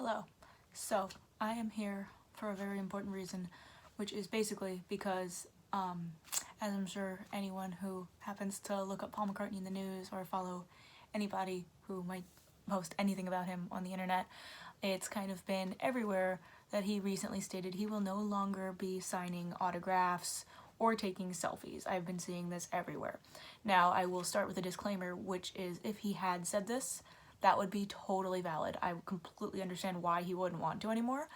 Hello. So, I am here for a very important reason, which is basically because, as I'm sure anyone who happens to look up Paul McCartney in the news or follow anybody who might post anything about him on the internet, it's kind of been everywhere that he recently stated he will no longer be signing autographs or taking selfies. I've been seeing this everywhere. Now, I will start with a disclaimer, which is if he had said this, that would be totally valid. I completely understand why he wouldn't want to anymore.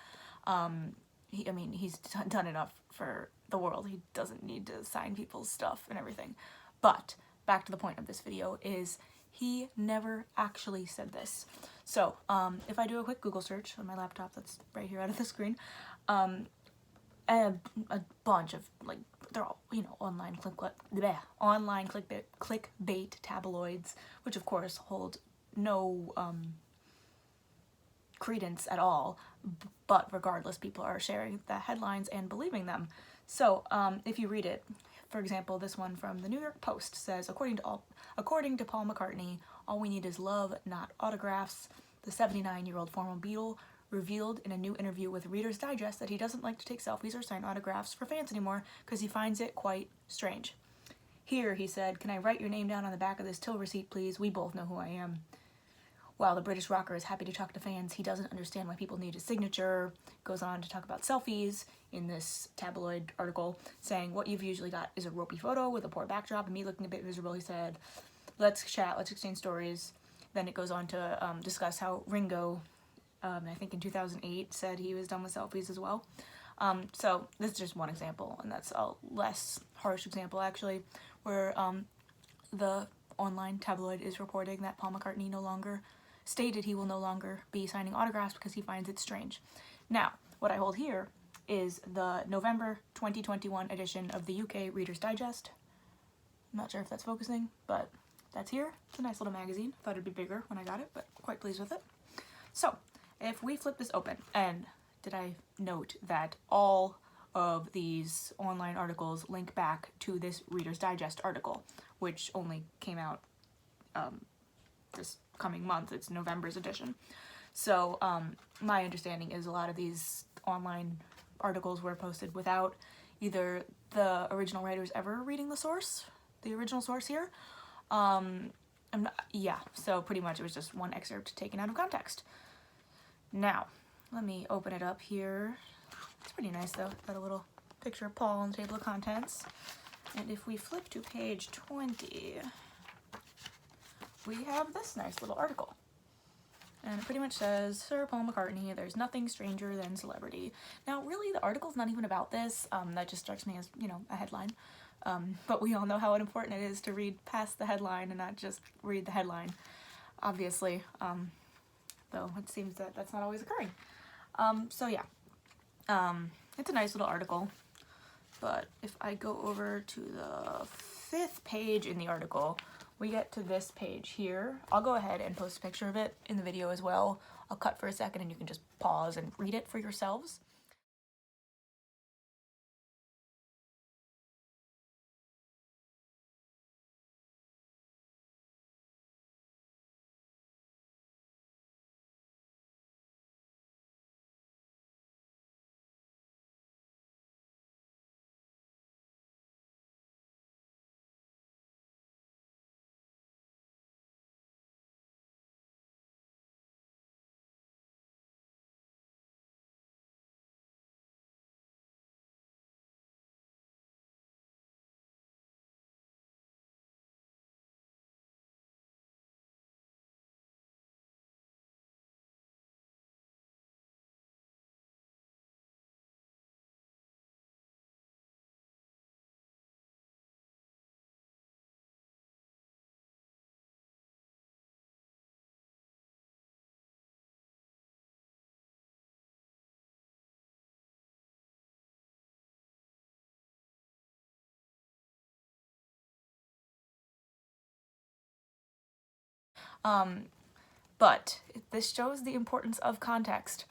He's done enough for the world. He doesn't need to sign people's stuff and everything. But back to the point of this video is he never actually said this. So if I do a quick Google search on my laptop that's right here out of the screen, a bunch of, like, they're all, online clickbait tabloids, which of course hold no credence at all, but regardless, people are sharing the headlines and believing them. So if you read it, for example, this one from the New York Post says, according to Paul McCartney, all we need is love, not autographs. The 79-year-old former Beatle revealed in a new interview with Reader's Digest that he doesn't like to take selfies or sign autographs for fans anymore because he finds it quite strange. Here, he said, "Can I write your name down on the back of this till receipt, please? We both know who I am." While the British rocker is happy to talk to fans, he doesn't understand why people need a signature. Goes on to talk about selfies in this tabloid article, saying, "What you've usually got is a ropey photo with a poor backdrop and me looking a bit miserable," he said. "Let's chat, let's exchange stories." Then it goes on to discuss how Ringo, I think in 2008, said he was done with selfies as well. So this is just one example, and that's a less harsh example, actually, where the online tabloid is reporting that Paul McCartney stated he will no longer be signing autographs because he finds it strange. Now, what I hold here is the November 2021 edition of the UK Reader's Digest. I'm not sure if that's focusing, but that's here. It's a nice little magazine. Thought it'd be bigger when I got it, but quite pleased with it. So, if we flip this open, and did I note that all of these online articles link back to this Reader's Digest article, which only came out this coming month. It's November's edition. So my understanding is a lot of these online articles were posted without either the original writers ever reading the original source here. So pretty much it was just one excerpt taken out of context. Now, let me open it up here. It's pretty nice though. Got a little picture of Paul on the table of contents. And if we flip to page 20, we have this nice little article. And it pretty much says, "Sir Paul McCartney, there's nothing stranger than celebrity." Now, really, the article's not even about this. That just strikes me as, a headline. But we all know how important it is to read past the headline and not just read the headline, obviously. Though it seems that that's not always occurring. It's a nice little article. But if I go over to the 5th page in the article, we get to this page here. I'll go ahead and post a picture of it in the video as well. I'll cut for a second and you can just pause and read it for yourselves. But this shows the importance of context.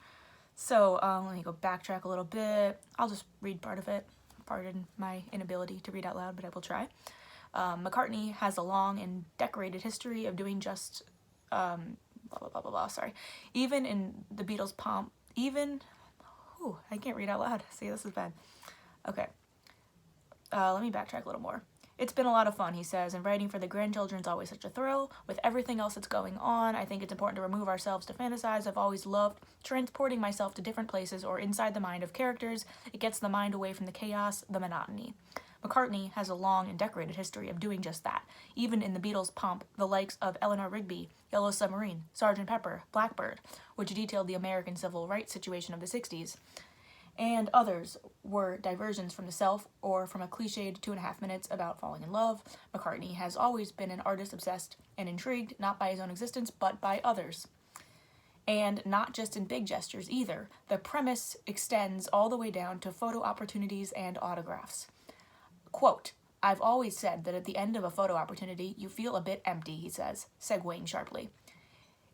So let me go backtrack a little bit. I'll just read part of it. Pardon my inability to read out loud, but I will try. McCartney has a long and decorated history of doing just blah, blah, blah, blah, blah, sorry. Even in the Beatles' pomp, I can't read out loud. See, this is bad. Okay. Let me backtrack a little more. It's been a lot of fun, he says, and writing for the grandchildren's always such a thrill. With everything else that's going on, I think it's important to remove ourselves to fantasize. I've always loved transporting myself to different places or inside the mind of characters. It gets the mind away from the chaos, the monotony. McCartney has a long and decorated history of doing just that. Even in the Beatles' pomp, the likes of Eleanor Rigby, Yellow Submarine, Sgt. Pepper, Blackbird, which detailed the American civil rights situation of the 60s, and others were diversions from the self or from a cliched 2.5 minutes about falling in love. McCartney has always been an artist obsessed and intrigued, not by his own existence, but by others. And not just in big gestures either. The premise extends all the way down to photo opportunities and autographs. Quote, I've always said that at the end of a photo opportunity, you feel a bit empty, he says, segueing sharply.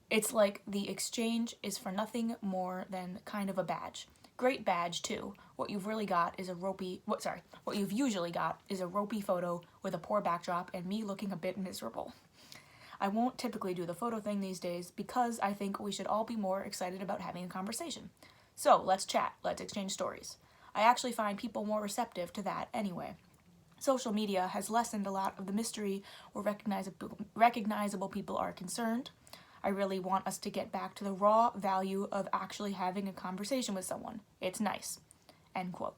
It's like the exchange is for nothing more than kind of a badge. Great badge, too. What you've usually got is a ropey photo with a poor backdrop and me looking a bit miserable. I won't typically do the photo thing these days because I think we should all be more excited about having a conversation. So, let's chat, let's exchange stories. I actually find people more receptive to that anyway. Social media has lessened a lot of the mystery where recognizable people are concerned. I really want us to get back to the raw value of actually having a conversation with someone. It's nice. End quote.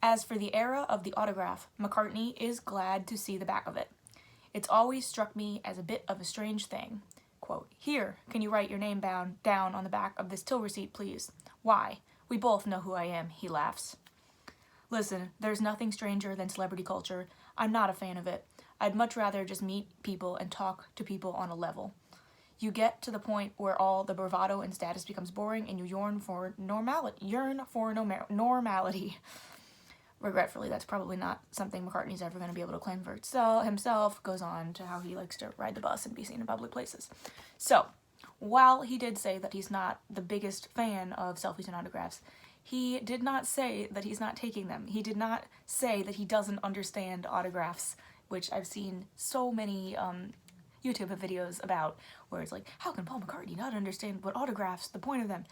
As for the era of the autograph, McCartney is glad to see the back of it. It's always struck me as a bit of a strange thing. Quote, here, can you write your name down on the back of this till receipt, please? Why? We both know who I am, he laughs. Listen, there's nothing stranger than celebrity culture. I'm not a fan of it. I'd much rather just meet people and talk to people on a level. You get to the point where all the bravado and status becomes boring and you yearn for normality. Regretfully, that's probably not something McCartney's ever going to be able to claim for himself. Goes on to how he likes to ride the bus and be seen in public places. So, while he did say that he's not the biggest fan of selfies and autographs, he did not say that he's not taking them. He did not say that he doesn't understand autographs, which I've seen so many YouTube videos about, where it's like, how can Paul McCartney not understand what autographs, the point of them?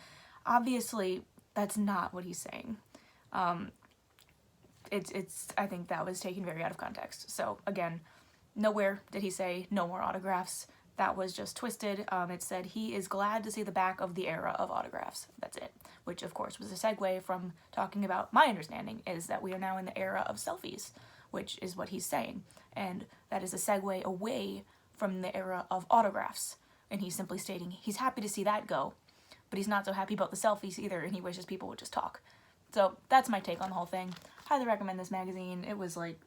Obviously, that's not what he's saying. I think that was taken very out of context. So again, nowhere did he say no more autographs. That was just twisted. It said he is glad to see the back of the era of autographs. That's it. Which of course was a segue from talking about, my understanding is that we are now in the era of selfies, which is what he's saying. And that is a segue away from the era of autographs. And he's simply stating he's happy to see that go, but he's not so happy about the selfies either, and he wishes people would just talk. So that's my take on the whole thing. Highly recommend this magazine. It was like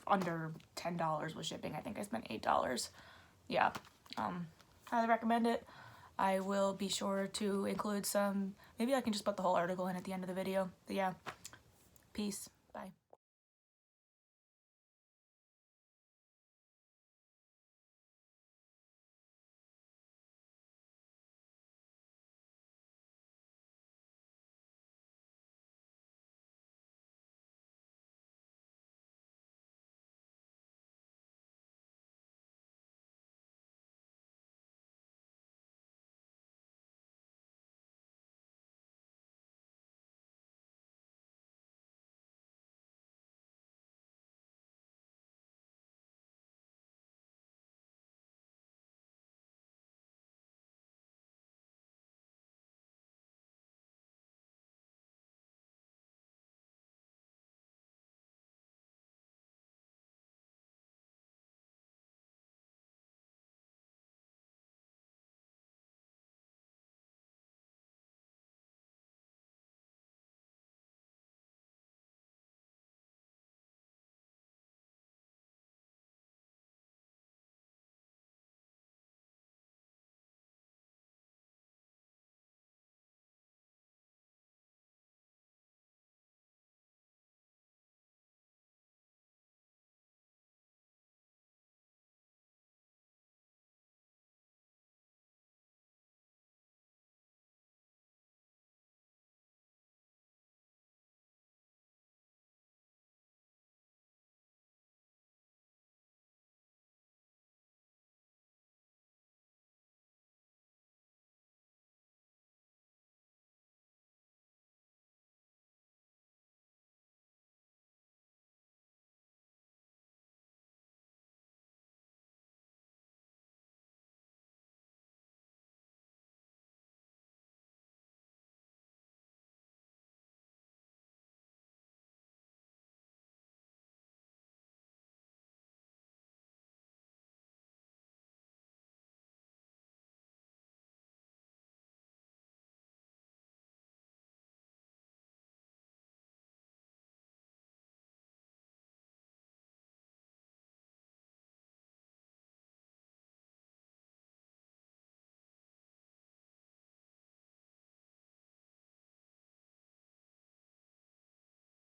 under $10 with shipping. I think I spent $8. Yeah. Highly recommend it. I will be sure to include some, maybe I can just put the whole article in at the end of the video. But yeah. Peace. Bye.